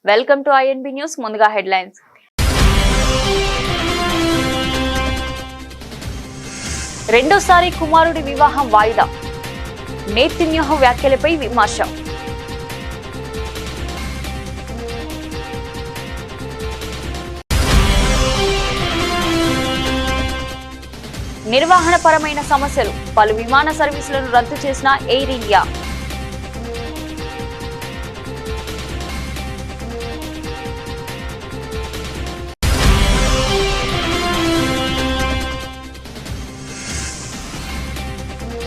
Welcome to INB news. ముందుగా headlines. రెండోసారి కుమారుడి వివాహం వాయిదా. నేతన్యాహు వ్యాఖ్యలపై విమర్శ. నిర్వహణపరమైన సమస్యలు. పలు విమాన సర్వీసులను రద్దు చేసిన ఎయిర్ ఇండియా.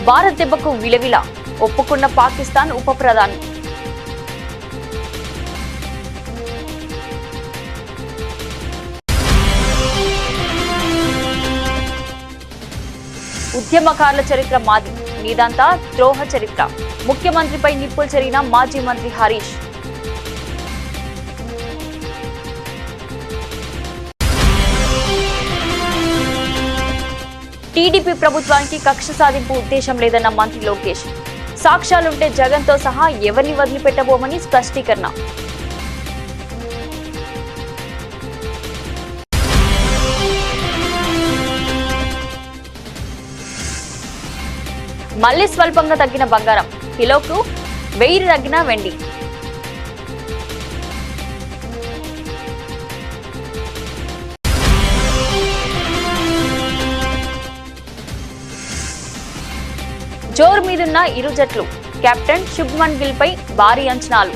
భారత్ దెబ్బకు విలవిల. ఒప్పుకున్న పాకిస్తాన్ ఉప ప్రధాని. ఉద్యమకారుల చరిత్ర మాది, నీదంతా ద్రోహ చరిత్ర. ముఖ్యమంత్రిపై నిప్పులు చెరిగిన మాజీ మంత్రి హరీష్. టీడీపీ ప్రభుత్వానికి కక్ష సాధింపు ఉద్దేశం లేదన్న మంత్రి లోకేష్. సాక్ష్యాలుంటే జగన్తో సహా ఎవరిని వదిలిపెట్టబోమని స్పష్టీకరణ. మళ్లీ స్వల్పంగా తగ్గిన బంగారం. కిలోకు 1000 తగ్గిన వెండి. జోరు మీదున్న ఇరు జట్లు. కెప్టెన్ శుభ్మన్ గిల్ పై భారీ అంచనాలు.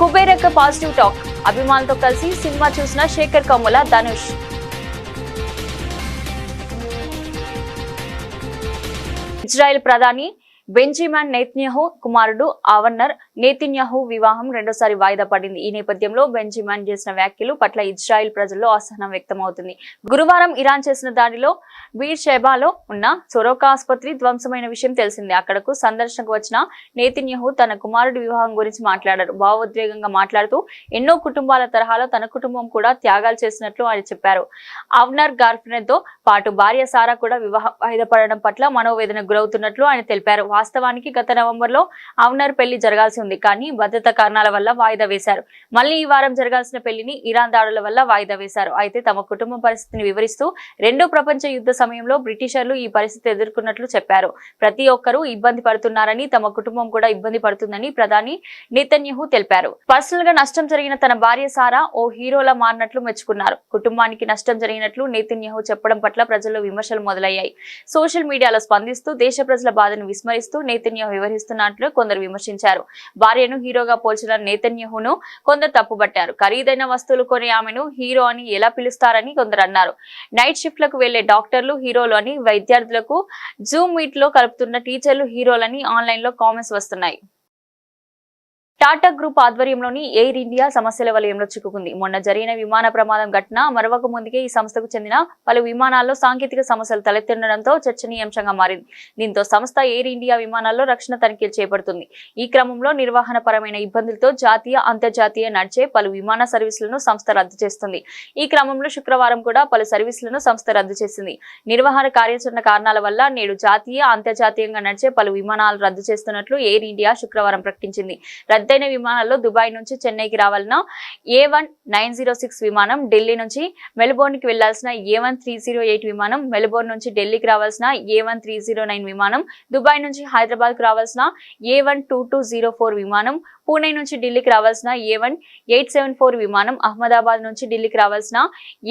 కుబేరక్క పాజిటివ్ టాక్. అభిమానులతో కలిసి సినిమా చూసిన శేఖర్ కమ్ముల, ధనుష్. ఇజ్రాయెల్ ప్రధాని బెంజమిన్ నెతన్యాహు కుమారుడు అవన్నర్ నెతన్యాహు వివాహం రెండోసారి వాయిదా పడింది. ఈ నేపథ్యంలో బెంజమిన్ చేసిన వ్యాఖ్యలు పట్ల ఇజ్రాయెల్ ప్రజల్లో అసహనం వ్యక్తమవుతుంది. గురువారం ఇరాన్ చేసిన దాడిలో బీర్షెబాలో ఉన్న సొరోకా ఆసుపత్రి ధ్వంసమైన విషయం తెలిసిందే. అక్కడకు సందర్శనకు వచ్చిన నెతన్యాహు తన కుమారుడి వివాహం గురించి మాట్లాడారు. భావోద్వేగంగా మాట్లాడుతూ ఎన్నో కుటుంబాల తరహాలో తన కుటుంబం కూడా త్యాగాలు చేసినట్లు ఆయన చెప్పారు. అవన్నర్ గర్ల్ఫ్రెండ్ తో పాటు భార్య సారా కూడా వివాహం వాయిదా పడడం పట్ల మనోవేదన గురవుతున్నట్లు ఆయన తెలిపారు. వాస్తవానికి గత నవంబర్లో అవన్నర్ పెళ్లి జరగాల్సి ఉంది, కానీ భద్రతా కారణాల వల్ల వాయిదా వేశారు. మళ్లీ ఈ వారం జరగాల్సిన పెళ్లిని ఇరాన్ దాడుల వల్ల వాయిదా వేశారు. అయితే తమ కుటుంబం పరిస్థితిని వివరిస్తూ రెండో ప్రపంచ యుద్ధ సమయంలో బ్రిటిషర్లు ఈ పరిస్థితి ఎదుర్కొన్నట్లు చెప్పారు. ప్రతి ఒక్కరూ ఇబ్బంది పడుతున్నారని, తమ కుటుంబం కూడా ఇబ్బంది పడుతుందని ప్రధాని నెతన్యాహు తెలిపారు. పర్సనల్ గా నష్టం జరిగిన తన భార్య సారా ఓ హీరోలా మారినట్లు మెచ్చుకున్నారు. కుటుంబానికి నష్టం జరిగినట్లు నెతన్యాహు చెప్పడం పట్ల ప్రజల్లో విమర్శలు మొదలయ్యాయి. సోషల్ మీడియాలో స్పందిస్తూ దేశ ప్రజల బాధను విస్మరిస్తూ నెతన్యాహు వ్యవహరిస్తున్నట్లు కొందరు విమర్శించారు. భార్యను హీరోగా పోల్చిన నెతన్యాహును కొందరు తప్పుబట్టారు. ఖరీదైన వస్తువులు కొని ఆమెను హీరో అని ఎలా పిలుస్తారని కొందరు అన్నారు. నైట్ షిఫ్ట్లకు వెళ్లే డాక్టర్లు హీరోలు అని, విద్యార్థులకు జూమ్ మీట్ లో కలుపుతున్న టీచర్లు హీరోలని ఆన్లైన్ లో కామెంట్స్ వస్తున్నాయి. టాటా గ్రూప్ ఆధ్వర్యంలోని ఎయిర్ ఇండియా సమస్యల వలయంలో చిక్కుకుంది. మొన్న జరిగిన విమాన ప్రమాదం ఘటన మరొక ముందుకే ఈ సంస్థకు చెందిన పలు విమానాల్లో సాంకేతిక సమస్యలు తలెత్తుండడంతో చర్చనీయాంశంగా మారింది. దీంతో సంస్థ ఎయిర్ ఇండియా విమానాల్లో రక్షణ తనిఖీలు చేపడుతుంది. ఈ క్రమంలో నిర్వహణపరమైన ఇబ్బందులతో జాతీయ, అంతర్జాతీయ నడిచే పలు విమాన సర్వీసులను సంస్థ రద్దు చేస్తుంది. ఈ క్రమంలో శుక్రవారం కూడా పలు సర్వీసులను సంస్థ రద్దు చేసింది. నిర్వహణ కార్యాచరణ కారణాల వల్ల నేడు జాతీయ, అంతర్జాతీయంగా నడిచే పలు విమానాలు రద్దు చేస్తున్నట్లు ఎయిర్ ఇండియా శుక్రవారం ప్రకటించింది. రద్దయిన విమానాల్లో దుబాయ్ నుంచి చెన్నైకి రావాలన్న A1906 విమానం, ఢిల్లీ నుంచి మెల్బోర్న్ కి వెళ్లాల్సిన A1308 విమానం, మెల్బోర్న్ నుంచి ఢిల్లీకి రావాల్సిన A1309 విమానం, దుబాయ్ నుంచి హైదరాబాద్ కు రావాల్సిన A12204 విమానం, పూణే నుంచి ఢిల్లీకి రావాల్సిన A1874 విమానం, అహ్మదాబాద్ నుంచి ఢిల్లీకి రావాల్సిన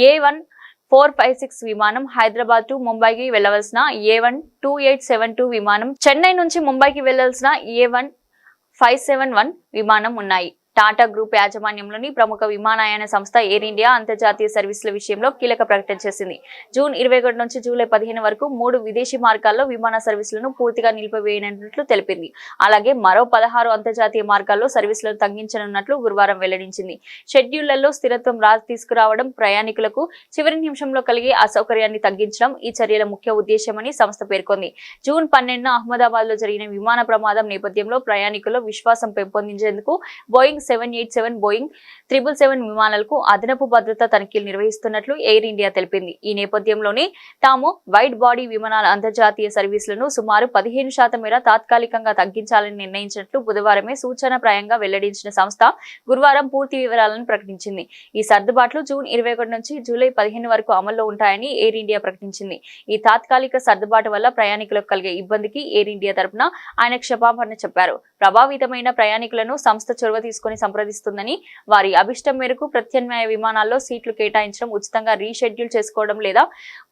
A1456 విమానం, హైదరాబాద్ టు ముంబైకి వెళ్లవలసిన A12872 విమానం, చెన్నై నుంచి ముంబైకి వెళ్లాల్సిన A1571 విమానం ఉన్నాయి. టాటా గ్రూప్ యాజమాన్యంలోని ప్రముఖ విమానయాన సంస్థ ఎయిర్ ఇండియా అంతర్జాతీయ సర్వీసుల విషయంలో కీలక ప్రకటన చేసింది. జూన్ 21 నుంచి జూలై 15 వరకు 3 విదేశీ మార్గాల్లో విమాన సర్వీసులను పూర్తిగా నిలిపివేయనున్నట్లు తెలిపింది. అలాగే మరో 16 అంతర్జాతీయ మార్గాల్లో సర్వీసులను తగ్గించనున్నట్లు గురువారం వెల్లడించింది. షెడ్యూళ్లలో స్థిరత్వం తీసుకురావడం, ప్రయాణికులకు చివరి నిమిషంలో కలిగే అసౌకర్యాన్ని తగ్గించడం ఈ చర్యల ముఖ్య ఉద్దేశమని సంస్థ పేర్కొంది. జూన్ 12న అహ్మదాబాద్ లో జరిగిన విమాన ప్రమాదం నేపథ్యంలో ప్రయాణికుల్లో విశ్వాసం పెంపొందించేందుకు బోయింగ్ 787 బోయింగ్ 777 విమానాలకు అదనపు భద్రతా తనిఖీలు నిర్వహిస్తున్నట్లు ఎయిర్ ఇండియా తెలిపింది. ఈ నేపథ్యంలోనే తాము వైడ్ బాడీ విమానాల అంతర్జాతీయ సర్వీసులను సుమారు 15% మేర తాత్కాలికంగా తగ్గించాలని నిర్ణయించినట్లు బుధవారమే సూచనప్రాయంగా వెల్లడించిన సంస్థ గురువారం పూర్తి వివరాలను ప్రకటించింది. ఈ సర్దుబాట్లు జూన్ 21 నుంచి జూలై 15 వరకు అమల్లో ఉంటాయని ఎయిర్ ఇండియా ప్రకటించింది. ఈ తాత్కాలిక సర్దుబాటు వల్ల ప్రయాణికులకు కలిగే ఇబ్బందికి ఎయిర్ ఇండియా తరపున ఆయన క్షమాపణ చెప్పారు. ప్రభావితమైన ప్రయాణికులను సంస్థ చొరవ తీసుకుని సంప్రదిస్తుందని, వారి అభిష్టం మేరకు ప్రత్యామ్నాయ విమానాల్లో సీట్లు కేటాయించడం, ఉచితంగా రీషెడ్యూల్ చేసుకోవడం లేదా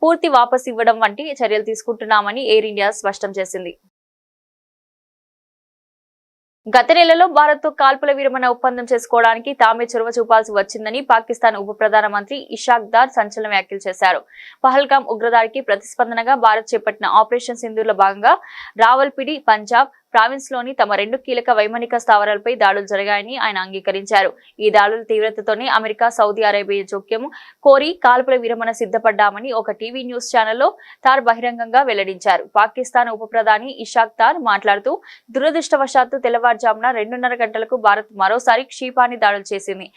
పూర్తి వాపసు ఇవ్వడం వంటి చర్యలు తీసుకుంటున్నామని ఎయిర్ ఇండియా స్పష్టం చేసింది. గత నెలలో భారత్ తో కాల్పుల విరమణ ఒప్పందం చేసుకోవడానికి తామే చొరవ చూపాల్సి వచ్చిందని పాకిస్తాన్ ఉప ప్రధానమంత్రి ఇషాక్ దార్ సంచలన వ్యాఖ్యలు చేశారు. పహల్గామ్ ఉగ్రదాడికి ప్రతిస్పందనగా భారత్ చేపట్టిన ఆపరేషన్ సింధూర్లో భాగంగా రావల్పిడి, పంజాబ్ ప్రావిన్స్ లోని తమ 2 కీలక వైమానిక స్థావరాలపై దాడులు జరిగాయని ఆయన అంగీకరించారు. ఈ దాడుల తీవ్రతతోనే అమెరికా, సౌదీ అరేబియా జోక్యం కోరి కాల్పుల విరమణ సిద్ధపడ్డామని ఒక టీవీ న్యూస్ ఛానల్లో తార్ బహిరంగంగా వెల్లడించారు. పాకిస్తాన్ ఉప ప్రధాని ఇషాక్ దార్ మాట్లాడుతూ, దురదృష్టవశాత్తు తెల్లవారుజామున 2:30 గంటలకు భారత్ మరోసారి క్షిపాణి దాడులు చేసింది.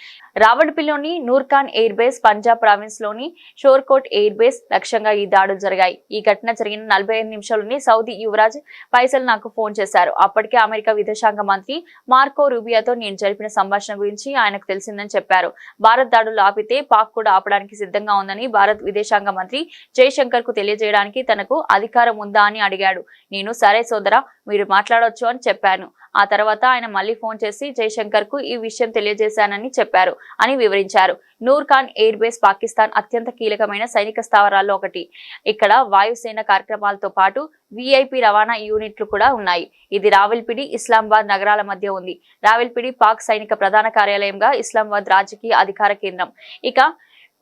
రావల్పిల్లిలోని Nur Khan air base, Punjab province లోని షోర్కోట్ ఎయిర్ బేస్ లక్ష్యంగా ఈ దాడులు జరిగాయి. ఈ ఘటన జరిగిన 45 నిమిషాల్లోనే సౌదీ యువరాజ్ ఫైసల్ నాకు ఫోన్ చేశారు. అప్పటికే అమెరికా విదేశాంగ మంత్రి మార్కో రూబియాతో నేను జరిపిన సంభాషణ గురించి ఆయనకు తెలిసిందని చెప్పారు. భారత్ దాడులు ఆపితే పాక్ కూడా ఆపడానికి సిద్ధంగా ఉందని భారత్ విదేశాంగ మంత్రి జయశంకర్ కు తెలియజేయడానికి తనకు అధికారం ఉందా అని అడిగాడు. నేను సరే సోదరా, మీరు మాట్లాడొచ్చు అని చెప్పాను. ఆ తర్వాత ఆయన మళ్లీ ఫోన్ చేసి జయశంకర్ కు ఈ విషయం తెలియజేశానని చెప్పారు అని వివరించారు. నూర్ఖాన్ ఎయిర్ బేస్ పాకిస్తాన్ అత్యంత కీలకమైన సైనిక స్థావరాల్లో ఒకటి. ఇక్కడ వాయుసేన కార్యక్రమాలతో పాటు విఐపి రవాణా యూనిట్లు కూడా ఉన్నాయి. ఇది రావల్పిడి, ఇస్లామాబాద్ నగరాల మధ్య ఉంది. రావల్పిడి పాక్ సైనిక ప్రధాన కార్యాలయంగా, ఇస్లామాబాద్ రాజకీయ అధికార కేంద్రం. ఇక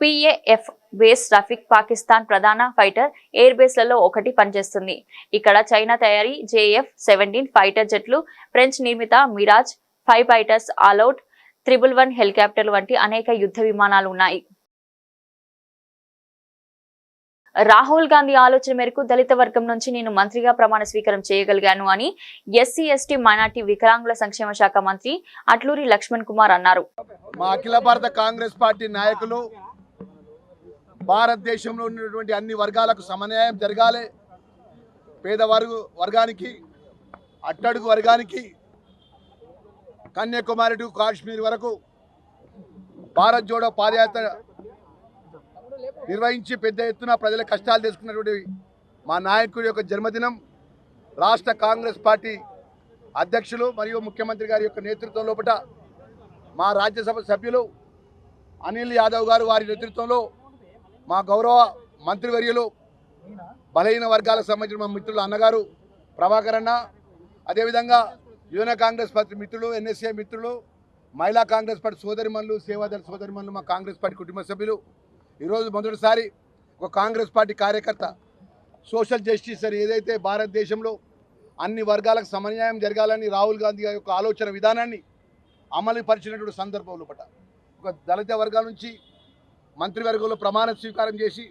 పిఏఎఫ్ బేస్ రఫీక్ పాకిస్తాన్ ప్రధాన ఫైటర్ ఎయిర్ బేస్లలో ఒకటి పనిచేస్తుంది. ఇక్కడ చైనా తయారీ JF-17 ఫైటర్ జెట్లు, ఫ్రెంచ్ నిర్మిత మిరాజ్ 5 ఫైటర్స్, ఆల్అవుట్ 111 హెలికాప్టర్లు వంటి అనేక యుద్ధ విమానాలు ఉన్నాయి. రాహుల్ గాంధీ ఆలోచన మేరకు దళిత వర్గం నుంచి నేను మంత్రిగా ప్రమాణ స్వీకారం చేయగలిగాను అని SC/ST మైనార్టీ వికలాంగుల సంక్షేమ శాఖ మంత్రి అట్లూరి లక్ష్మణ్ కుమార్ అన్నారు. మా అఖిల భారత కాంగ్రెస్ పార్టీ నాయకులు భారతదేశంలో ఉన్నటువంటి అన్ని వర్గాలకు సమన్యాయం జరగాలి. పేద వర్గానికి, అట్టడుగు వర్గానికి, కన్యాకుమారి టు కాశ్మీర్ వరకు భారత్ జోడో పాదయాత్ర నిర్వహించి పెద్ద ఎత్తున ప్రజల కష్టాలు తెలుసుకున్నటువంటి మా నాయకుడి యొక్క జన్మదినం రాష్ట్ర కాంగ్రెస్ పార్టీ అధ్యక్షులు మరియు ముఖ్యమంత్రి గారి యొక్క నేతృత్వం లోపల మా రాజ్యసభ సభ్యులు అనిల్ యాదవ్ గారు వారి నేతృత్వంలో మా గౌరవ మంత్రివర్యులు బలహీన వర్గాలకు సంబంధించిన మా మిత్రులు అన్నగారు ప్రభాకర్ అన్న, అదేవిధంగా యువన కాంగ్రెస్ పార్టీ మిత్రులు, NSA మిత్రులు, మహిళా కాంగ్రెస్ పార్టీ సోదరిమణులు, సేవాదళ సోదరిమణులు, మా కాంగ్రెస్ పార్టీ కుటుంబ సభ్యులు ఈరోజు మొదటిసారి ఒక కాంగ్రెస్ పార్టీ కార్యకర్త సోషల్ జస్టిస్ అని ఏదైతే భారతదేశంలో అన్ని వర్గాలకు సమన్యాయం జరగాలని రాహుల్ గాంధీ యొక్క ఆలోచన విధానాన్ని అమలు పరిచినటువంటి సందర్భంలో పట ఒక దళిత వర్గాల నుంచి మంత్రివర్గంలో ప్రమాణ స్వీకారం చేసి,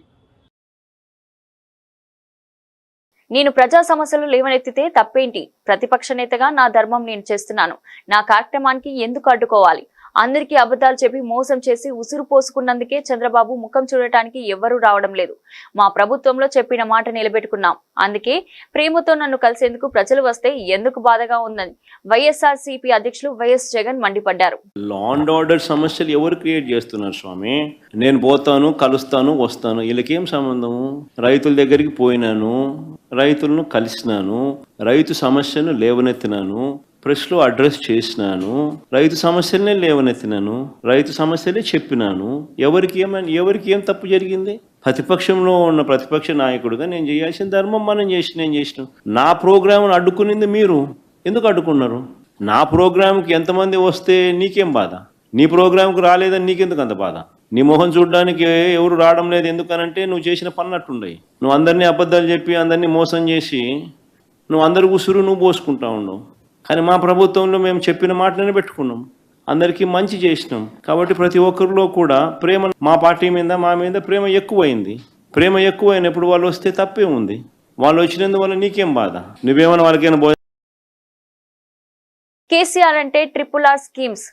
నేను ప్రజా సమస్యలు లేవనెత్తితే తప్పేంటి? ప్రతిపక్ష నేతగా నా ధర్మం నేను చేస్తున్నాను. నా కార్యక్రమానికి ఎందుకు అడ్డుకోవాలి? అందరికీ అబద్ధాలు చెప్పి మోసం చేసి ఉసురు పోసుకున్నందుకే చంద్రబాబు ముఖం చూడటానికి ఎవ్వరూ రావడం లేదు. మా ప్రభుత్వంలో చెప్పిన మాట నిలబెట్టుకున్నాం. అందుకే ప్రేమతో నన్ను కలిసేందుకు ప్రజలు వస్తే ఎందుకు బాధగా ఉందని వైఎస్ఆర్సీపీ అధ్యక్షులు వైఎస్ జగన్ మండిపడ్డారు. లా అండ్ ఆర్డర్ సమస్యలు ఎవరు క్రియేట్ చేస్తున్నారు స్వామి? నేను పోతాను, కలుస్తాను, వస్తాను, వీళ్ళకేం సంబంధము? రైతుల దగ్గరికి పోయినాను, రైతులను కలిసినాను, రైతు సమస్యను లేవనెత్తినాను, ప్రెస్లో అడ్రస్ చేసినాను, రైతు సమస్యలనే లేవనెత్తినాను, రైతు సమస్యలే చెప్పినాను. ఎవరికి ఏం తప్పు జరిగింది? ప్రతిపక్షంలో ఉన్న ప్రతిపక్ష నాయకుడిగా నేను చేయాల్సిన ధర్మం నేను చేసినాం. నా ప్రోగ్రామ్ను అడ్డుకునింది మీరు. ఎందుకు అడ్డుకున్నారు? నా ప్రోగ్రామ్కి ఎంతమంది వస్తే నీకేం బాధ? నీ ప్రోగ్రామ్కి రాలేదని నీకెందుకు అంత బాధ? నీ మొహం చూడడానికి ఎవరు రావడం లేదు ఎందుకనంటే నువ్వు చేసిన పన్నట్టుండయి. నువ్వు అందరినీ అబద్ధాలు చెప్పి అందరినీ మోసం చేసి నువ్వు అందరి ఉసురు నువ్వు పోసుకుంటా ఉండవు. కానీ మా ప్రభుత్వంలో మేము చెప్పిన మాటలనే పెట్టుకున్నాం, అందరికీ మంచి చేసినాం. కాబట్టి ప్రతి ఒక్కరిలో కూడా ప్రేమ, మా పార్టీ మీద మా మీద ప్రేమ ఎక్కువైంది. ప్రేమ ఎక్కువైనప్పుడు వాళ్ళు వస్తే తప్పే ఉంది. వాళ్ళు వచ్చినందువల్ల నీకేం బాధ? నువ్వేమైనా వాళ్ళకైనా కేసీఆర్ అంటే RRR స్కీమ్స్,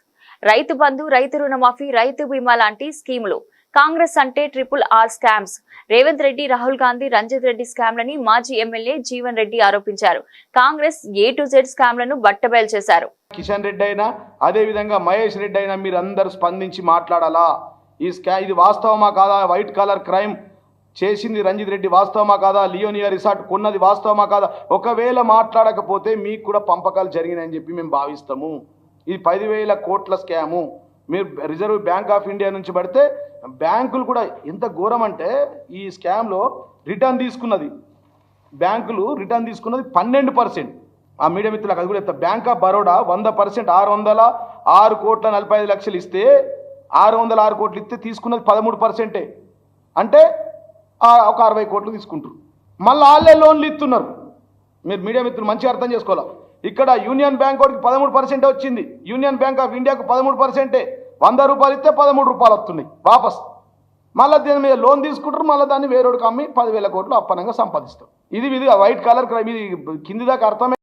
రైతు బంధు, రైతు రుణమాఫీ, రైతు బీమా లాంటి స్కీములు. కాంగ్రెస్ అంటే RRR స్కామ్స్. రేవంత్ రెడ్డి, రాహుల్ గాంధీ, రంజిత్ రెడ్డి స్కామ్లని మాజీ ఎమ్మెల్యే జీవన్ రెడ్డి ఆరోపించారు. కాంగ్రెస్ A to Z స్కామ్లను బట్టబయలు చేశారు. కిషన్ రెడ్డి అయినా అదే విధంగా మహేష్ రెడ్డి అయినా మీరు అందరూ స్పందించి మాట్లాడాలా. ఇది వాస్తవమా కాదా? వైట్ కాలర్ క్రైమ్ చేసింది రంజిత్ రెడ్డి వాస్తవమా కాదా? లియోనియా రిసార్ట్ కొన్నది వాస్తవమా కాదా? ఒకవేళ మాట్లాడకపోతే మీకు కూడా పంపకాలు జరిగినాయని చెప్పి మేము భావిస్తాము. ఇది 10,000 కోట్ల స్కాము. మీరు రిజర్వ్ బ్యాంక్ ఆఫ్ ఇండియా నుంచి పడితే బ్యాంకులు కూడా ఎంత ఘోరం అంటే ఈ స్కామ్లో రిటర్న్ తీసుకున్నది, బ్యాంకులు రిటర్న్ తీసుకున్నది 12%. ఆ మీడియా మిత్రులకు అది కూడా చెప్తా. బ్యాంక్ ఆఫ్ బరోడా 100% 606,45,00,000 ఇస్తే 606 కోట్లు ఇస్తే తీసుకున్నది 13%. అంటే ఒక 60 కోట్లు తీసుకుంటారు. మళ్ళీ వాళ్ళే లోన్లు ఇస్తున్నారు. మీరు మీడియా మిత్రులు మంచిగా అర్థం చేసుకోవాలి. ఇక్కడ యూనియన్ బ్యాంక్ వాడికి 13% వచ్చింది, యూనియన్ బ్యాంక్ ఆఫ్ ఇండియాకు 13%. 100 రూపాయలు ఇస్తే 13 రూపాయలు వస్తున్నాయి వాపస్. మళ్ళీ దీని మీద లోన్ తీసుకుంటారు, మళ్ళీ దాన్ని వేరేడికి అమ్మి 10,000 కోట్లు అప్పనంగా సంపాదిస్తారు. ఇది వైట్ కలర్ క్రైమ్. ఇది కింది దాకా అర్థమే.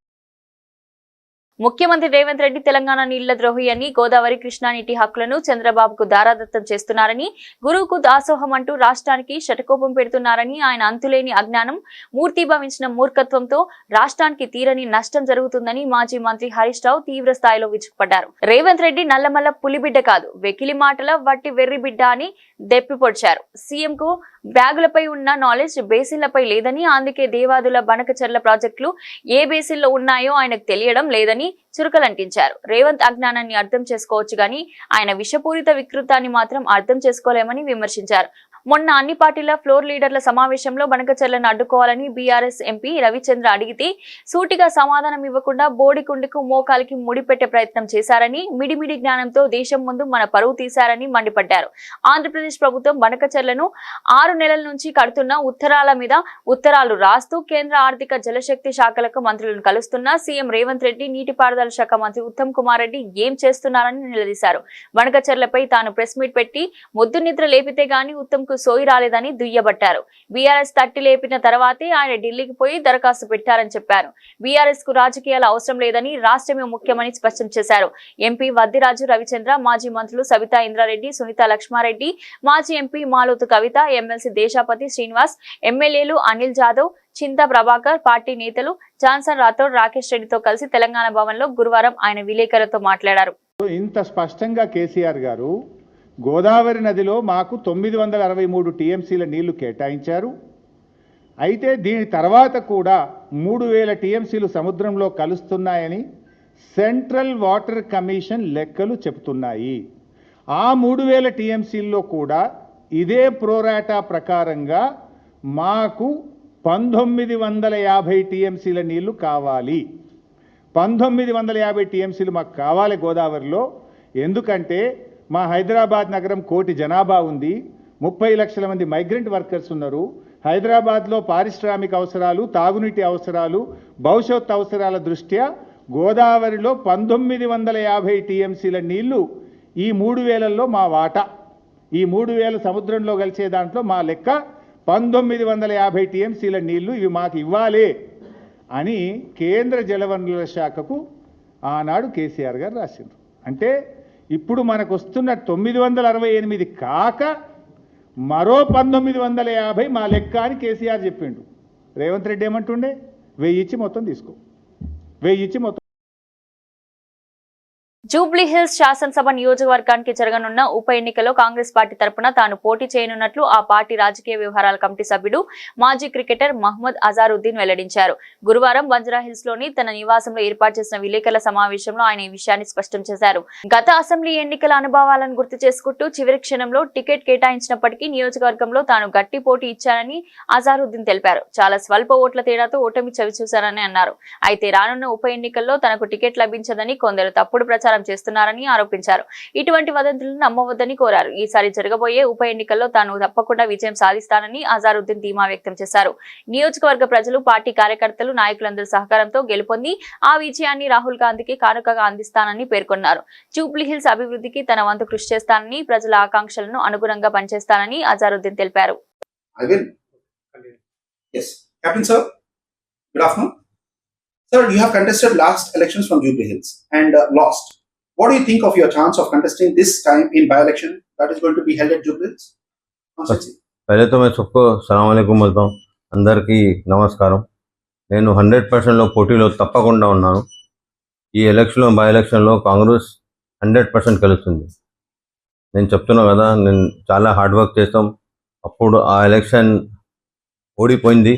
ముఖ్యమంత్రి రేవంత్ రెడ్డి తెలంగాణ నీళ్ల ద్రోహి అని, గోదావరి కృష్ణా నీటి హక్కులను చంద్రబాబుకు దారాదత్తం చేస్తున్నారని, గురువుకు దాసోహం అంటూ రాష్ట్రానికి శటకోపం పెడుతున్నారని, ఆయన అంతులేని అజ్ఞానం, మూర్తిభవించిన మూర్ఖత్వంతో రాష్ట్రానికి తీరని నష్టం జరుగుతుందని మాజీ మంత్రి హరీష్ రావు తీవ్ర స్థాయిలో విరుచుకుపడ్డారు. రేవంత్ రెడ్డి నల్లమల్ల పులిబిడ్డ కాదు, వెకిలి మాటల వట్టి వెర్రి బిడ్డ అని దెప్పిపొడిచారు. సీఎంకు బ్యాగులపై ఉన్న నాలెడ్జ్ బేసిన్లపై లేదని, అందుకే దేవాదుల బనకచర్ల ప్రాజెక్టులు ఏ బేసిన్లో ఉన్నాయో ఆయనకు తెలియడం లేదని చురుకలంటించారు. రేవంత్ అజ్ఞానాన్ని అర్థం చేసుకోవచ్చు గాని ఆయన విషపూరిత వికృతాన్ని మాత్రం అర్థం చేసుకోలేమని విమర్శించారు. మొన్న అన్ని పార్టీల ఫ్లోర్ లీడర్ల సమావేశంలో బనకచర్లను అడ్డుకోవాలని బీఆర్ఎస్ ఎంపీ రవిచంద్ర అడిగితే సూటిగా సమాధానం ఇవ్వకుండా బోడికుండుకు మోకాలికి ముడిపెట్టే ప్రయత్నం చేశారని, మిడిమిడి జ్ఞానంతో దేశం ముందు మన పరువు తీశారని మండిపడ్డారు. ఆంధ్రప్రదేశ్ ప్రభుత్వం బనకచర్లను 6 నెలల నుంచి కడుతున్న ఉత్తరాల మీద ఉత్తరాలు రాస్తూ కేంద్ర ఆర్థిక జలశక్తి శాఖలకు మంత్రులను కలుస్తున్న సీఎం రేవంత్ రెడ్డి, నీటిపారుదల శాఖ మంత్రి ఉత్తమ్ కుమార్ రెడ్డి ఏం చేస్తున్నారని నిలదీశారు. బనకచర్లపై తాను ప్రెస్ మీట్ పెట్టి మొద్దు నిద్ర లేపితే గాని ఉత్తమ్ సోయి రాలేదని దుయ్యబట్టారు. బీఆర్ఎస్ తట్టి లేపిన తర్వాతే ఆయన ఢిల్లీకి పోయి దరఖాస్తు పెట్టారని చెప్పారు. బీఆర్ఎస్ కు రాజకీయాలు అవసరం లేదని, రాష్ట్రమే ముఖ్యమని స్పష్టం చేశారు. ఎంపీ వద్దిరాజు రవిచంద్ర, మాజీ మంత్రులు సబితా ఇంద్రారెడ్డి, సునీత లక్ష్మారెడ్డి, మాజీ ఎంపీ మాలోతు కవిత, ఎమ్మెల్సీ దేశాపతి శ్రీనివాస్, ఎమ్మెల్యేలు అనిల్ జాదవ్, చింతా ప్రభాకర్, పార్టీ నేతలు జాన్సన్ రాథోడ్, రాకేష్ రెడ్డితో కలిసి తెలంగాణ భవన్ లో గురువారం ఆయన విలేకరులతో మాట్లాడారు. ఇంత స్పష్టంగా కేసీఆర్ గారు గోదావరి నదిలో మాకు 963 టీఎంసీల నీళ్లు కేటాయించారు. అయితే దీని తర్వాత కూడా 3000 టీఎంసీలు సముద్రంలో కలుస్తున్నాయని సెంట్రల్ వాటర్ కమిషన్ లెక్కలు చెబుతున్నాయి. ఆ 3000 టీఎంసీల్లో కూడా ఇదే ప్రోరాటా ప్రకారంగా మాకు 1950 టీఎంసీల నీళ్లు కావాలి. 1950 టీఎంసీలు మాకు కావాలి గోదావరిలో. ఎందుకంటే మా హైదరాబాద్ నగరం 1 కోటి జనాభా ఉంది, 30 లక్షల మంది మైగ్రెంట్ వర్కర్స్ ఉన్నారు. హైదరాబాద్లో పారిశ్రామిక అవసరాలు, తాగునీటి అవసరాలు, భవిష్యత్ అవసరాల దృష్ట్యా గోదావరిలో 1950 టీఎంసీల నీళ్లు ఈ 3000లో మా వాటా. ఈ 3000 సముద్రంలో కలిసే దాంట్లో మా లెక్క 1950 టీఎంసీల నీళ్లు ఇవి మాకు ఇవ్వాలి అని కేంద్ర జలవనరుల శాఖకు ఆనాడు కేసీఆర్ గారు రాసిండ్రు. అంటే ఇప్పుడు మనకు వస్తున్న 968 కాక మరో 1950 మా లెక్క అని కేసీఆర్ చెప్పిండు. రేవంత్ రెడ్డి ఏమంటుండే? 1000 ఇచ్చి మొత్తం తీసుకో, 1000 ఇచ్చి మొత్తం. జూబ్లీహిల్స్ శాసనసభ నియోజకవర్గానికి జరగనున్న ఉప ఎన్నికలో కాంగ్రెస్ పార్టీ తరపున తాను పోటీ చేయనున్నట్లు ఆ పార్టీ రాజకీయ వ్యవహారాల కమిటీ సభ్యుడు, మాజీ క్రికెటర్ మహ్మద్ అజారుద్దీన్ వెల్లడించారు. గురువారం బంజారాహిల్స్ లోని తన నివాసంలో ఏర్పాటు చేసిన విలేకరుల సమావేశంలో ఆయన ఈ విషయాన్ని స్పష్టం చేశారు. గత అసెంబ్లీ ఎన్నికల అనుభవాలను గుర్తు చేసుకుంటూ చివరి క్షణంలో టికెట్ కేటాయించినప్పటికీ నియోజకవర్గంలో తాను గట్టి పోటీ ఇచ్చానని అజారుద్దీన్ తెలిపారు. చాలా స్వల్ప ఓట్ల తేడాతో ఓటమి చవిచూశారని అన్నారు. అయితే రానున్న ఉప ఎన్నికల్లో తనకు టికెట్ లభించదని కొందరు తప్పుడు ప్రచారం చేస్తున్నారని ఆరోపించారు. ఇటువంటి వదంతులను నమ్మవద్దని కోరారు. ఈసారి జరగబోయే ఉప ఎన్నికల్లో తాను తప్పకుండా విజయం సాధిస్తానని అజారుద్దీన్ ధీమా వ్యక్తం చేశారు. నియోజకవర్గ ప్రజలు, పార్టీ కార్యకర్తలు, నాయకులందరి సహకారంతో గెలుపొంది ఆ విజయాన్ని రాహుల్ గాంధీకి కానుకగా అందిస్తానని పేర్కొన్నారు. జూబ్లీహిల్స్ అభివృద్ధికి తన వంతు కృషి చేస్తానని, ప్రజల ఆకాంక్షలను అనుగుణంగా పనిచేస్తానని అజారుద్దీన్ తెలిపారు. Sir, you have contested last elections from Jubilee Hills and lost. What do you think of your chance of contesting this time in by-election that is going to be held at Jubilee constituency? पहले तो मैं सबको సలాం అలైకుం बोलता हूँ. అందరికీ నమస్కారం. నేను 100% పోటీలో తప్పకుండా ఉన్నాను. ఈ ఎలక్షన్లో బై ఎలక్షన్లో కాంగ్రెస్ 100% కలుస్తుంది. నేను చెప్తున్నా కదా, నేను చాలా హార్డ్ వర్క్ చేస్తాం. అప్పుడు ఆ ఎలక్షన్ ఓడిపోయింది.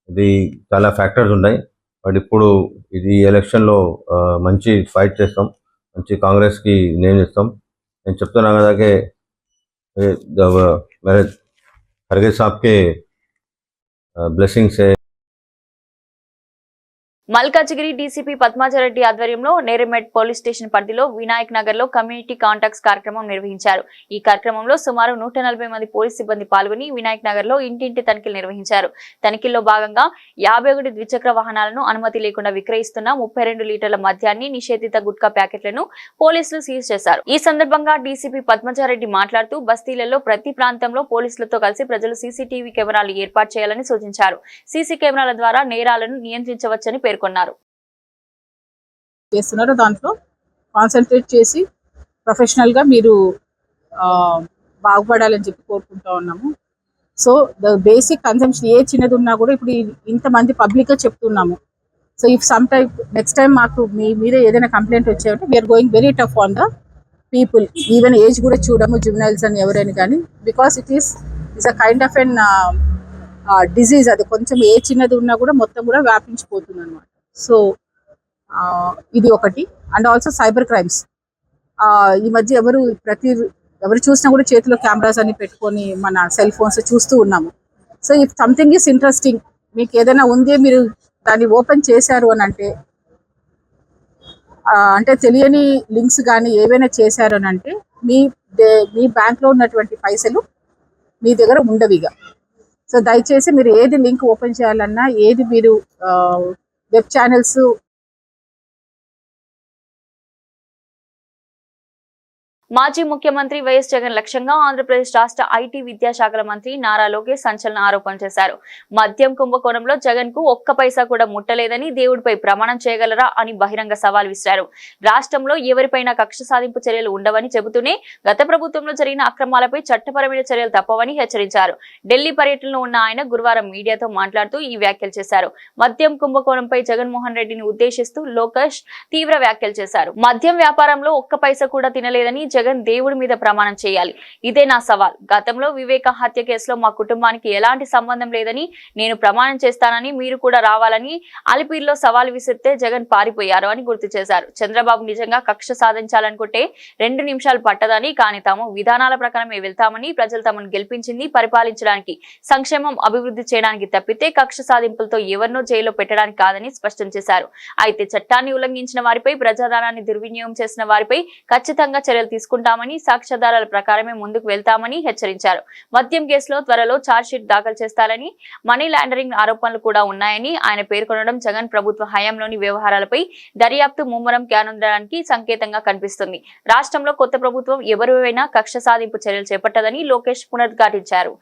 ఇది చాలా ఫ్యాక్టర్స్ ఉన్నాయి. బట్ ఇప్పుడు ఇది ఎలక్షన్లో మంచి ఫైట్ చేస్తాం. మంచి కాంగ్రెస్కి నేను ఇస్తాం. నేను చెప్తున్నా కదా मेरे खड़गे साहब के ब्लेसिंग से మల్కాజిగిరి డీసీపీ పద్మాజరెడ్డి ఆధ్వర్యంలో నేరెమెట్ పోలీస్ స్టేషన్ పరిధిలో వినాయక్ నగర్ లో కమ్యూనిటీ కాంటాక్ట్స్ కార్యక్రమం నిర్వహించారు. ఈ కార్యక్రమంలో సుమారు 140 మంది పోలీస్ సిబ్బంది పాల్గొని వినాయక్ నగర్ లో ఇంటింటి తనిఖీలు నిర్వహించారు. తనిఖీల్లో భాగంగా 51 ద్విచక్ర వాహనాలను అనుమతి లేకుండా విక్రయిస్తున్న 32 లీటర్ల మద్యాన్ని, నిషేధిత గుట్కా ప్యాకెట్లను పోలీసులు సీజ్ చేశారు. ఈ సందర్భంగా డీసీపీ పద్మాజరెడ్డి మాట్లాడుతూ బస్తీలలో ప్రతి ప్రాంతంలో పోలీసులతో కలిసి ప్రజలు సీసీటీవీ కెమెరాలు ఏర్పాటు చేయాలని సూచించారు. సీసీ కెమెరాల ద్వారా నేరాలను నియంత్రించవచ్చని పేర్కొన్నారు. చేస్తున్నారు, దాంట్లో కాన్సన్ట్రేట్ చేసి ప్రొఫెషనల్ గా మీరు బాగుపడాలని చెప్పి కోరుకుంటా ఉన్నాము. సో ద బేసిక్ కన్సంప్షన్ ఏ చిన్నది ఉన్నా కూడా ఇప్పుడు ఇంతమంది పబ్లిక్ గా చెప్తున్నాము. So if some time next time మాకు మీరే ఏదైనా కంప్లైంట్ వచ్చాయంటే we are going very tough on the people. Even age కూడా చూడము, జువెనైల్స్ అని ఎవరైనా కానీ, because it is a kind of an disease. అది కొంచెం ఏ చిన్నది ఉన్నా కూడా మొత్తం కూడా వ్యాపించిపోతుంది అనమాట. సో ఇది ఒకటి. And also cyber crimes. ఈ మధ్య ఎవరు చూసినా కూడా చేతిలో కెమెరాస్ అని పెట్టుకొని మన సెల్ ఫోన్స్ చూస్తూ ఉన్నాము. So if something is interesting, మీకు ఏదైనా ఉంది, మీరు దాన్ని ఓపెన్ చేశారు అని అంటే తెలియని లింక్స్ కానీ ఏవైనా చేశారు అని అంటే మీ బ్యాంక్లో ఉన్నటువంటి పైసలు మీ దగ్గర ఉండవిగా. సో దయచేసి మీరు ఏది లింక్ ఓపెన్ చేయాలన్నా, ఏది మీరు వెబ్ ఛానల్స్ మాజీ ముఖ్యమంత్రి వైఎస్ జగన్ లక్ష్యంగా ఆంధ్రప్రదేశ్ రాష్ట్ర ఐటీ విద్యాశాఖల మంత్రి నారా లోకేష్ సంచలన ఆరోపణలు చేశారు. మద్యం కుంభకోణంలో జగన్ కు ఒక్క పైసా కూడా ముట్టలేదని దేవుడిపై ప్రమాణం చేయగలరా అని బహిరంగ సవాల్ విసిరారు. రాష్ట్రంలో ఎవరిపైనా కక్ష సాధింపు చర్యలు ఉండవని చెబుతూనే గత ప్రభుత్వంలో జరిగిన అక్రమాలపై చట్టపరమైన చర్యలు తప్పవని హెచ్చరించారు. ఢిల్లీ పర్యటనలో ఉన్న ఆయన గురువారం మీడియాతో మాట్లాడుతూ ఈ వ్యాఖ్యలు చేశారు. మద్యం కుంభకోణంపై జగన్మోహన్ రెడ్డిని ఉద్దేశిస్తూ లోకేష్ తీవ్ర వ్యాఖ్యలు చేశారు. మద్యం వ్యాపారంలో ఒక్క పైసా కూడా తినలేదని జగన్ దేవుడి మీద ప్రమాణం చేయాలి. ఇదే నా సవాల్. గతంలో వివేక హత్య కేసులో మా కుటుంబానికి ఎలాంటి సంబంధం లేదని నేను ప్రమాణం చేస్తానని, మీరు కూడా రావాలని అలిపిరిలో సవాల్ విసిరితే జగన్ పారిపోయారు అని గుర్తు చేశారు. చంద్రబాబు నిజంగా కక్ష సాధించాలనుకుంటే 2 నిమిషాలు పట్టదని, కానీ తాము విధానాల ప్రకారమే వెళ్తామని, ప్రజలు తమను గెలిపించింది పరిపాలించడానికి, సంక్షేమం అభివృద్ధి చేయడానికి తప్పితే కక్ష సాధింపులతో ఎవరినో జైల్లో పెట్టడానికి కాదని స్పష్టం చేశారు. అయితే చట్టాన్ని ఉల్లంఘించిన వారిపై, ప్రజాధనాన్ని దుర్వినియోగం చేసిన వారిపై ఖచ్చితంగా చర్యలు తీసుకుంటామని, సాక్ష్యాధారాల ప్రకారమే ముందుకు వెళ్తామని హెచ్చరించారు. మద్యం కేసులో త్వరలో ఛార్జ్షీట్ దాఖలు చేస్తారని, మనీ లాండరింగ్ ఆరోపణలు కూడా ఉన్నాయని ఆయన పేర్కొనడం జగన్ ప్రభుత్వ హయాంలోని వ్యవహారాలపై దర్యాప్తు ముమ్మరం కానుండడానికి సంకేతంగా కనిపిస్తుంది. రాష్ట్రంలో కొత్త ప్రభుత్వం ఎవరివైనా కక్ష సాధింపు చర్యలు చేపట్టదని లోకేష్ పునరుద్ఘాటించారు.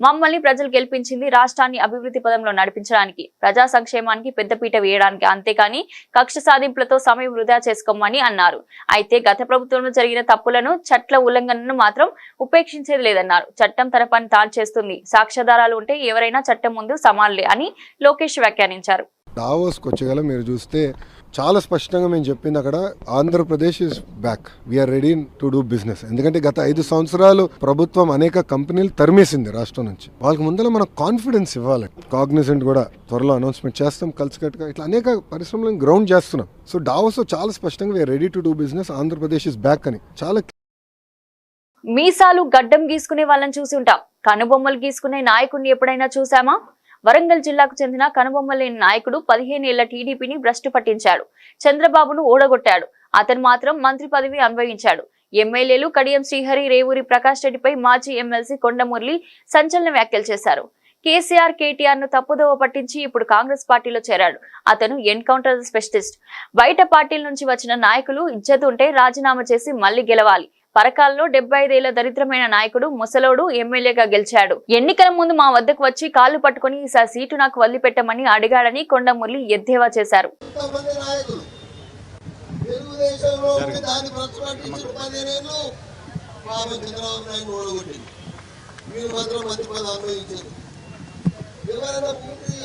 మమ్మల్ని ప్రజలు గెలిపించింది రాష్ట్రాన్ని అభివృద్ధి పదంలో నడిపించడానికి, ప్రజా సంక్షేమానికి పెద్దపీట వేయడానికి, అంతేకాని కక్ష సాధింపులతో సమయం వృధా చేసుకోమని అన్నారు. అయితే గత ప్రభుత్వంలో జరిగిన తప్పులను, చట్ల ఉల్లంఘనను మాత్రం ఉపేక్షించేది లేదన్నారు. చట్టం తన పని తాను చేస్తుంది. సాక్ష్యాధారాలు ఉంటే ఎవరైనా చట్టం ముందు సమానులే అని లోకేష్ వ్యాఖ్యానించారు. దావోస్కి వచ్చేగల మీరు చూస్తే చాలా స్పష్టంగా మేము చెప్పింది అక్కడ, Andhra Pradesh is back, we are ready to do business. ఎందుకంటే గత 5 సంవత్సరాలు ప్రభుత్వం అనేక కంపెనీలు తరిమేసింది రాష్ట్రం నుంచి. వాళ్ళకి ముందర మనం కాన్ఫిడెన్స్ ఇవ్వాలి. కాగ్నిజెంట్ కూడా త్వరలో అనౌన్స్మెంట్ చేస్తాం కలిసికట్టుగా. ఇట్లా అనేక పరిశ్రమలను గ్రౌండ్ చేస్తున్నాం. సో డావోస్ చాలా స్పష్టంగా we are ready to do business, Andhra Pradesh is back అని చాలా. మీసాలు గడ్డం గీసుకునే వాళ్ళని చూసి ఉంటాం, కనుబొమ్మలు గీసుకునే నాయకుడిని ఎప్పుడైనా చూసామా? వరంగల్ జిల్లాకు చెందిన కనుబొమ్మలేని నాయకుడు 15 ఏళ్ల టీడీపీని భ్రష్టు పట్టించాడు. చంద్రబాబును ఓడగొట్టాడు. అతను మాత్రం మంత్రి పదవి అనుభవించాడు. ఎమ్మెల్యేలు కడియం శ్రీహరి, రేవూరి ప్రకాష్ రెడ్డిపై మాజీ ఎమ్మెల్సీ కొండమురళి సంచలన వ్యాఖ్యలు చేశారు. కేసీఆర్, కేటీఆర్ ను తప్పుదోవ పట్టించి ఇప్పుడు కాంగ్రెస్ పార్టీలో చేరాడు. అతను ఎన్కౌంటర్ స్పెషలిస్ట్. బయట పార్టీల నుంచి వచ్చిన నాయకులు ఇజ్జత్ ఉంటే రాజీనామా చేసి మళ్లీ గెలవాలి. పరకాల్లో 75 ఏళ్ల దరిద్రమైన నాయకుడు ముసలోడు ఎమ్మెల్యేగా గెలిచాడు. ఎన్నికల ముందు మా వద్దకు వచ్చి కాళ్లు పట్టుకుని ఈసారి సీటు నాకు వదిలిపెట్టమని అడిగాడని కొండమురళి ఎద్దేవా చేశారు. తెలుగుదేశంలో దాన్ని ప్రశ్నించిన 15 ఏళ్ళు బాబు చంద్రబాబు నాయుడు ఓడగొట్టింది. మీరు మాత్రం మంత్రి పదవి అనుభవించారు. ఎవరైనా పూర్తి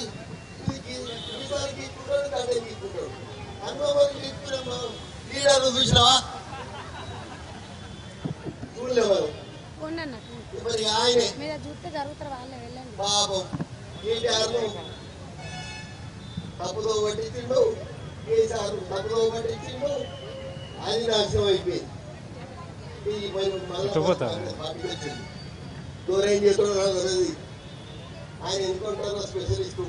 అనుభవం లీడర్లు చూసినావా? చూడలేవు. మరి ఆయనే పాపం కేటీఆర్ను తప్పుదో పట్టించిండు, కేసీఆర్ తప్పుదో పట్టించిండు, అది నాశనం అయిపోయింది. పార్టీకి వచ్చింది. దూరం చేస్తున్నాడు అనేది ఆయన ఎందుకుంటారో స్పెషలిస్టు.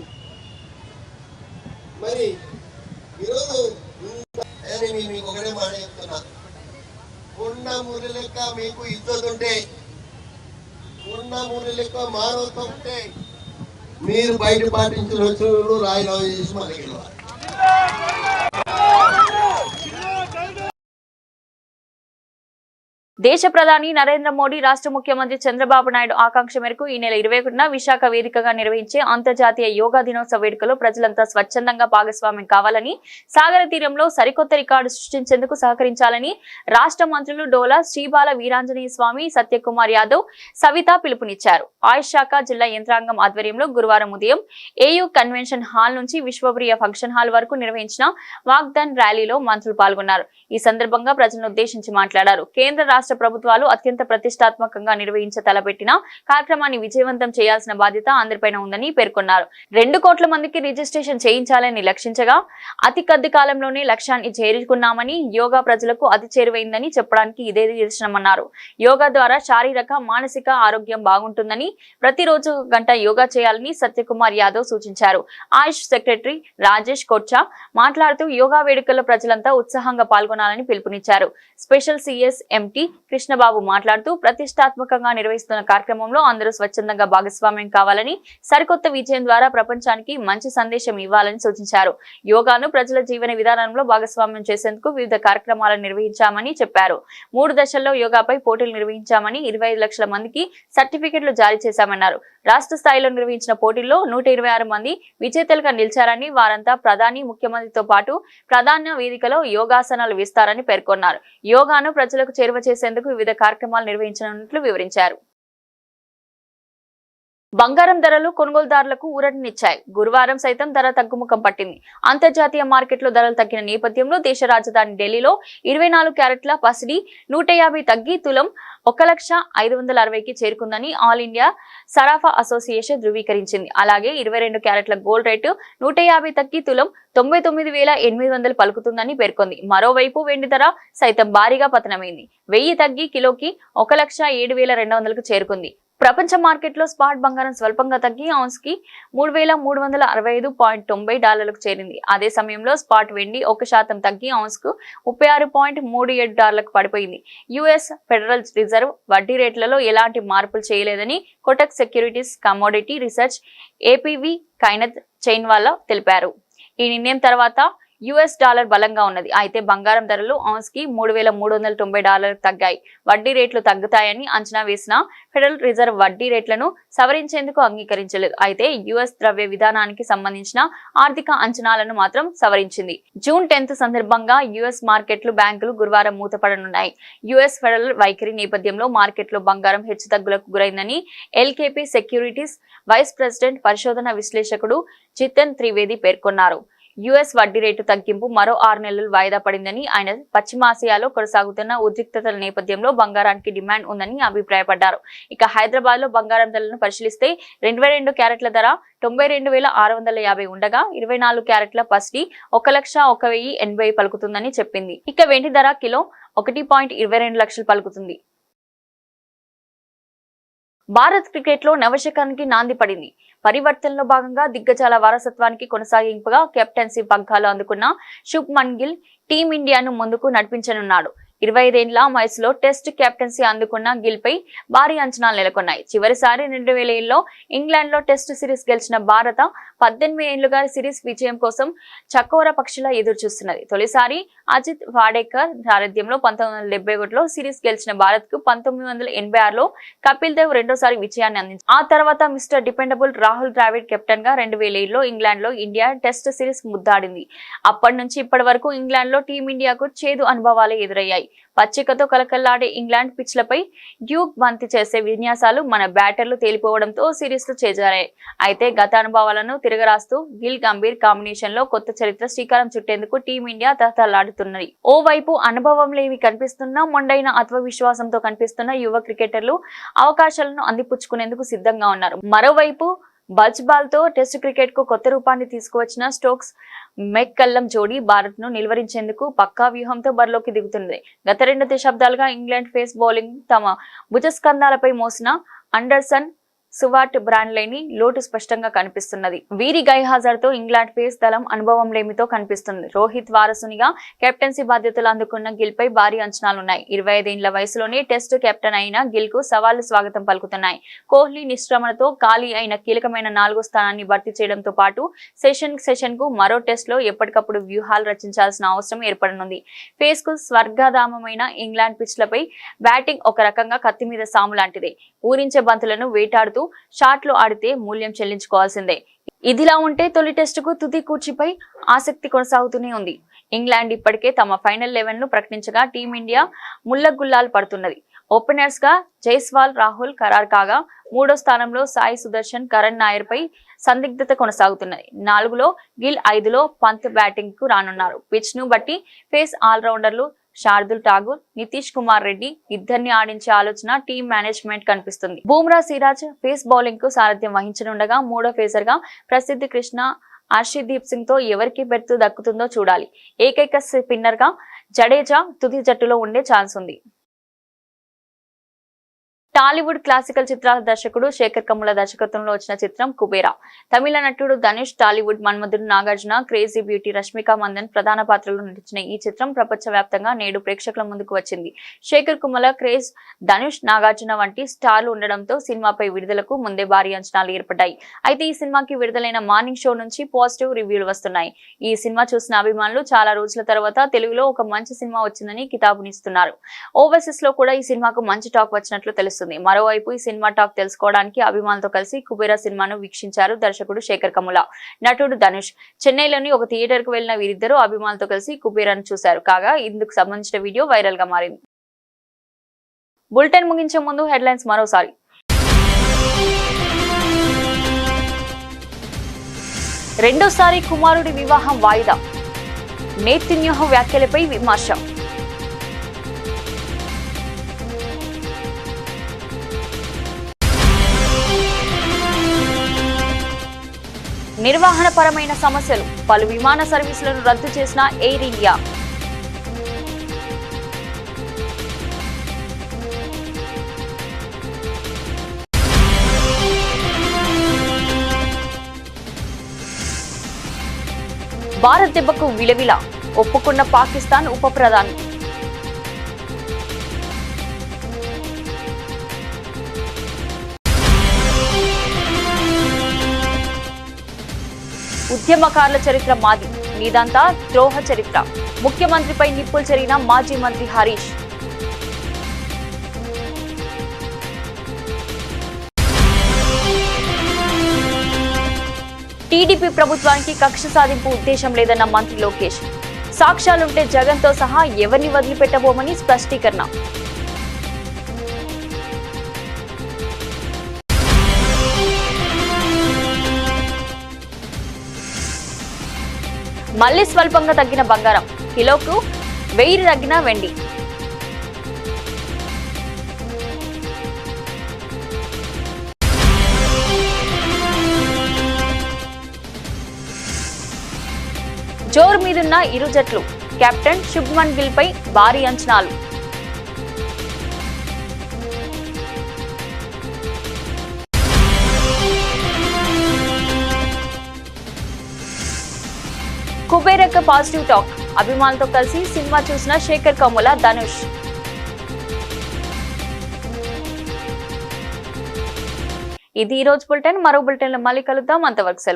మరి ఈరోజు మీకు ఒకటే మాట చెప్తున్నా, ఉన్న మూడు లెక్క మీకు ఇజ్జత్ ఉంటే, ఉన్న మూడు లెక్క మానవత్వం ఉంటే మీరు బయట పాటించిన వచ్చినప్పుడు రాయిలో చేసి మనకి గెలవాలి. దేశ ప్రధాని నరేంద్ర మోడీ రాష్ట్ర ముఖ్యమంత్రి చంద్రబాబు నాయుడు ఆకాంక్ష మేరకు ఈ నెల 21న విశాఖ వేదికగా నిర్వహించే అంతర్జాతీయ యోగా దినోత్సవ వేడుకలో ప్రజలంతా స్వచ్ఛందంగా భాగస్వామ్యం కావాలని, సాగర తీరంలో సరికొత్త రికార్డు సృష్టించేందుకు సహకరించాలని రాష్ట్ర మంత్రులు డోలా, శ్రీబాల వీరాంజనేయ స్వామి, సత్యకుమార్ యాదవ్, సవిత పిలుపునిచ్చారు. ఆయుష్ శాఖ జిల్లా యంత్రాంగం ఆధ్వర్యంలో గురువారం ఉదయం ఏయూ కన్వెన్షన్ హాల్ నుంచి విశ్వప్రియ ఫంక్షన్ హాల్ వరకు నిర్వహించిన వాగ్దాన్ ర్యాలీలో మంత్రులు పాల్గొన్నారు. ఈ సందర్భంగా ప్రజలను ఉద్దేశించి మాట్లాడారు. కేంద్ర రాష్ట్ర ప్రభుత్వాలు అత్యంత ప్రతిష్టాత్మకంగా నిర్వహించ తలపెట్టిన కార్యక్రమాన్ని విజయవంతం చేయాల్సిన బాధ్యత అందరిపైన ఉందని పేర్కొన్నారు. 2 కోట్ల మందికి రిజిస్ట్రేషన్ చేయించాలని లక్ష్యంచగా అతి కొద్ది కాలంలోనే లక్ష్యాన్ని చేరుకున్నామని, యోగా ప్రజలకు అతి చేరువైందని చెప్పడానికి ఇదే నిదర్శనమన్నారు. యోగా ద్వారా శారీరక, మానసిక ఆరోగ్యం బాగుంటుందని, ప్రతిరోజు గంట యోగా చేయాలని సత్యకుమార్ యాదవ్ సూచించారు. ఆయుష్ సెక్రటరీ రాజేష్ కొచ్చా మాట్లాడుతూ యోగా వేడుకల్లో ప్రజలంతా ఉత్సాహంగా పాల్గొనాలని పిలుపునిచ్చారు. స్పెషల్ సిఎస్ ఎంటీ కృష్ణబాబు మాట్లాడుతూ ప్రతిష్టాత్మకంగా నిర్వహిస్తున్న కార్యక్రమంలో అందరూ స్వచ్ఛందంగా భాగస్వామ్యం కావాలని, సరికొత్త విజయం ద్వారా ప్రపంచానికి మంచి సందేశం ఇవ్వాలని సూచించారు. యోగాను ప్రజల జీవన విధానంలో భాగస్వామ్యం చేసేందుకు వివిధ కార్యక్రమాలను నిర్వహించామని చెప్పారు. 3 దశల్లో యోగాపై పోటీలు నిర్వహించామని, 25 లక్షల మందికి సర్టిఫికెట్లు జారీ చేశామన్నారు. రాష్ట్ర స్థాయిలో నిర్వహించిన పోటీల్లో 126 మంది విజేతలుగా నిలిచారని, వారంతా ప్రధాని, ముఖ్యమంత్రితో పాటు ప్రధాన వేదికలో యోగాసనాలు వేస్తారని పేర్కొన్నారు. యోగాను ప్రజలకు చేరువ చేసేందుకు వివిధ కార్యక్రమాలు నిర్వహించనున్నట్లు వివరించారు. బంగారం ధరలు కొనుగోలుదారులకు ఊరటనిచ్చాయి. గురువారం సైతం ధర తగ్గుముఖం పట్టింది. అంతర్జాతీయ మార్కెట్లో ధరలు తగ్గిన నేపథ్యంలో దేశ రాజధాని ఢిల్లీలో 24 క్యారెట్ల పసిడి 150 తగ్గి తులం 1,05,60కి చేరుకుందని ఆల్ ఇండియా సరాఫా అసోసియేషన్ ధృవీకరించింది. అలాగే 22 క్యారెట్ల గోల్డ్ రేటు 150 తగ్గి తులం 99,800 పలుకుతుందని పేర్కొంది. మరోవైపు వెండి ధర సైతం భారీగా పతనమైంది. 1000 తగ్గి కిలోకి 1,07,200కు చేరుకుంది. ప్రపంచ మార్కెట్లో స్పాట్ బంగారం స్వల్పంగా తగ్గి ఔన్స్ కి $3,365.90కు చేరింది. అదే సమయంలో స్పాట్ వెండి 1% తగ్గి ఔన్స్ కు $36.37కు పడిపోయింది. యుఎస్ ఫెడరల్ రిజర్వ్ వడ్డీ రేట్లలో ఎలాంటి మార్పులు చేయలేదని Kotak securities commodity research AVP Kainat Chainwala తెలిపారు. ఈ నిర్ణయం తర్వాత యుఎస్ డాలర్ బలంగా ఉన్నది. అయితే బంగారం ధరలు ఔన్స్ కి $3,390 తగ్గాయి. వడ్డీ రేట్లు తగ్గుతాయని అంచనా వేసిన ఫెడరల్ రిజర్వ్ వడ్డీ రేట్లను సవరించేందుకు అంగీకరించలేదు. అయితే యుఎస్ ద్రవ్య విధానానికి సంబంధించిన ఆర్థిక అంచనాలను మాత్రం సవరించింది. జూన్ 10 సందర్భంగా యుఎస్ మార్కెట్లు, బ్యాంకులు గురువారం మూతపడనున్నాయి. యుఎస్ ఫెడరల్ వైఖరి నేపథ్యంలో మార్కెట్లో బంగారం హెచ్చుతగ్గులకు గురైందని ఎల్కేపీ సెక్యూరిటీస్ వైస్ ప్రెసిడెంట్, పరిశోధన విశ్లేషకుడు జితన్ త్రివేది పేర్కొన్నారు. యుఎస్ వడ్డీ రేటు తగ్గింపు మరో 6 నెలలు వాయిదా పడిందని, ఆయన పశ్చిమాసియాలో కొనసాగుతున్న ఉద్రిక్తతల నేపథ్యంలో బంగారానికి డిమాండ్ ఉందని అభిప్రాయపడ్డారు. ఇక హైదరాబాద్ లో బంగారం ధరలను పరిశీలిస్తే 22 క్యారెట్ల ధర 92,650 ఉండగా 24 క్యారెట్ల పసిడి 1,01,080 పలుకుతుందని చెప్పింది. ఇక వెండి ధర కిలో 1.22 లక్షలు పలుకుతుంది. భారత్ క్రికెట్ లో నవశకానికి నాంది పడింది. పరివర్తనలో భాగంగా దిగ్గజాల వారసత్వానికి కొనసాగింపుగా కెప్టెన్సీ పగ్గాలు అందుకున్న శుభ్మన్ గిల్ టీమిండియాను ముందుకు నడిపించనున్నాడు. 25 ఏళ్ల వయసులో టెస్ట్ కెప్టెన్సీ అందుకున్న గిల్ పై భారీ అంచనాలు నెలకొన్నాయి. చివరిసారి 2007లో ఇంగ్లాండ్ లో టెస్ట్ సిరీస్ గెలిచిన భారత 18 ఏళ్లుగా సిరీస్ విజయం కోసం చకోర పక్షిలా ఎదురు చూస్తున్నది. తొలిసారి అజిత్ వాడేకర్ సారథ్యంలో 1971లో సిరీస్ గెలిచిన భారత్ కు 1986లో కపిల్ దేవ్ రెండోసారి విజయాన్ని అందించారు. ఆ తర్వాత mister dependable Rahul Dravid captain గా 2007లో ఇంగ్లాండ్ లో ఇండియా టెస్ట్ సిరీస్ ముద్దాడింది. అప్పటి నుంచి ఇప్పటి వరకు ఇంగ్లాండ్ లో టీమిండియాకు చేదు అనుభవాలే ఎదురయ్యాయి. పచ్చికతో కలకల్లాడే ఇంగ్లాండ్ పిచ్లపై డ్యూక్ బంతి చేసే విన్యాసాలు మన బ్యాటర్లు తేలిపోవడంతో సిరీస్ లు చేజారాయి. అయితే గత అనుభవాలను తిరగరాస్తూ గిల్ గంభీర్ కాంబినేషన్ లో కొత్త చరిత్ర శ్రీకారం చుట్టేందుకు టీమిండియా తహతలాడుతున్నది. ఓవైపు అనుభవం లేవి కనిపిస్తున్న మొండైన ఆత్మవిశ్వాసంతో కనిపిస్తున్న యువ క్రికెటర్లు అవకాశాలను అందిపుచ్చుకునేందుకు సిద్ధంగా ఉన్నారు. మరోవైపు బజ్ బాల్ తో టెస్ట్ క్రికెట్ కు కొత్త రూపాన్ని తీసుకువచ్చిన స్టోక్స్ మెక్కల్లం జోడీ భారత్ ను నిలువరించేందుకు పక్కా వ్యూహంతో బరిలోకి దిగుతుంది. గత 2 దశాబ్దాలుగా ఇంగ్లాండ్ ఫేస్ బౌలింగ్ తమ భుజస్కంధాలపై మోసిన అండర్సన్ సువార్ట్ బ్రాండ్ లేని లోటు స్పష్టంగా కనిపిస్తున్నది. వీరి గైహాజర్ తో ఇంగ్లాండ్ ఫేస్ దళం అనుభవం లేమితో కనిపిస్తుంది. రోహిత్ వారసునిగా కెప్టెన్సీ బాధ్యతలు అందుకున్న గిల్ పై భారీ అంచనాలున్నాయి. 25 ఏళ్ల వయసులోనే టెస్ట్ కెప్టెన్ అయిన గిల్ కు సవాళ్లు స్వాగతం పలుకుతున్నాయి. కోహ్లీ నిష్క్రమణతో ఖాళీ అయిన కీలకమైన 4వ స్థానాన్ని భర్తీ చేయడంతో పాటు సెషన్ కు మరో టెస్ట్ లో ఎప్పటికప్పుడు వ్యూహాలు రచించాల్సిన అవసరం ఏర్పడనుంది. ఫేస్ కు స్వర్గధామమైన ఇంగ్లాండ్ పిచ్లపై బ్యాటింగ్ ఒక రకంగా కత్తి మీద సాము లాంటిదే. ఊరించే బంతులను వేటాడుతూ షాట్లు ఆడితే మూల్యం చెల్లించుకోవాల్సిందే. ఇదిలా ఉంటే తొలి టెస్టుకు తుది కూర్చిపై ఆసక్తి కొనసాగుతూనే ఉంది. ఇంగ్లాండ్ ఇప్పటికే తమ ఫైనల్ 11 ను ప్రకటించగా టీమిండియా ముల్లగుల్లాలు పడుతున్నది. ఓపెనర్స్ గా జైస్వాల్ రాహుల్ ఖరారు కాగా 3వ స్థానంలో సాయి సుదర్శన్ కరణ్ నాయర్ పై సందిగ్ధత కొనసాగుతున్నది. 4లో గిల్ 5లో పంత్ బ్యాటింగ్ కు రానున్నారు. పిచ్ ను బట్టి ఫేస్ ఆల్రౌండర్లు శార్దుల్ ఠాగూర్, నితీష్ కుమార్ రెడ్డి ఇద్దరిని ఆడించే ఆలోచన టీం మేనేజ్మెంట్ కనిపిస్తుంది. బూమ్రా సిరాజ్ ఫేస్ బౌలింగ్ కు సారథ్యం వహించనుండగా 3వ ఫేసర్ గా ప్రసిద్ధి కృష్ణ, హర్షదీప్ సింగ్ తో ఎవరికి బెర్తు దక్కుతుందో చూడాలి. ఏకైక స్పిన్నర్ గా జడేజా తుది జట్టులో ఉండే ఛాన్స్ ఉంది. టాలీవుడ్ క్లాసికల్ చిత్రాల దర్శకుడు శేఖర్ కమ్ముల దర్శకత్వంలో వచ్చిన చిత్రం కుబేరా. తమిళ నటుడు ధనుష్, టాలీవుడ్ మన్మధుడు నాగార్జున, క్రేజీ బ్యూటీ రష్మిక మందన్ ప్రధాన పాత్రలో నటించిన ఈ చిత్రం ప్రపంచవ్యాప్తంగా నేడు ప్రేక్షకుల ముందుకు వచ్చింది. శేఖర్ కమ్ముల, క్రేజ్, ధనుష్, నాగార్జున వంటి స్టార్లు ఉండడంతో సినిమాపై విడుదలకు ముందే భారీ అంచనాలు ఏర్పడ్డాయి. అయితే ఈ సినిమాకి విడుదలైన మార్నింగ్ షో నుంచి పాజిటివ్ రివ్యూలు వస్తున్నాయి. ఈ సినిమా చూసిన అభిమానులు చాలా రోజుల తర్వాత తెలుగులో ఒక మంచి సినిమా వచ్చిందని కితాబునిస్తున్నారు. ఓవర్సీస్ లో కూడా ఈ సినిమాకు మంచి టాక్ వచ్చినట్లు తెలుస్తుంది. మరోవైపు ఈ సినిమా టాక్ తెలుసుకోవడానికి అభిమానులతో కలిసి కుబేరా సినిమాను వీక్షించారు దర్శకుడు శేఖర్ కమ్ముల, నటుడు ధనుష్. చెన్నైలోని ఒక థియేటర్ కు వెళ్లిన వీరిద్దరూ అభిమానులతో కలిసి కుబేరాను చూశారు. కాగా ఇందుకు సంబంధించిన వీడియో వైరల్ గా మారింది. బులెటిన్ ముగించే ముందు హెడ్లైన్స్ మరోసారి. రెండోసారి కుమారుడి వివాహం వాయిదా, నేతన్యాహు వ్యాఖ్యలపై విమర్శ. నిర్వహణపరమైన సమస్యలు, పలు విమాన సర్వీసులను రద్దు చేసిన ఎయిర్ ఇండియా. భారత్ దెబ్బకు విలవిల, ఒప్పుకున్న పాకిస్తాన్ ఉప ప్రధాని. ఉద్యమకారుల చరిత్ర మాది, నీదంతా ద్రోహ చరిత్ర. ముఖ్యమంత్రిపై నిప్పులు చెరిగిన మాజీ మంత్రి హరీష్. టీడీపీ ప్రభుత్వానికి కక్ష సాధింపు ఉద్దేశం లేదన్న మంత్రి లోకేష్. సాక్ష్యాలుంటే జగన్తో సహా ఎవరిని వదిలిపెట్టబోమని స్పష్టీకరణ. మళ్లీ స్వల్పంగా తగ్గిన బంగారం, కిలోకు 1000 తగ్గిన వెండి. జోరు మీదున్న ఇరు జట్లు, కెప్టెన్ శుభ్మన్ గిల్ పై భారీ అంచనాలు. కుబేరక్క పాజిటివ్ టాక్, అభిమానులతో కలిసి సినిమా చూసిన శేఖర్ కమ్ముల, ధనుష్. ఇది ఈ రోజు బులెటిన్. మరో బులెటిన్లో మళ్ళీ కలుద్దాం. అంతవరకు సెలవు.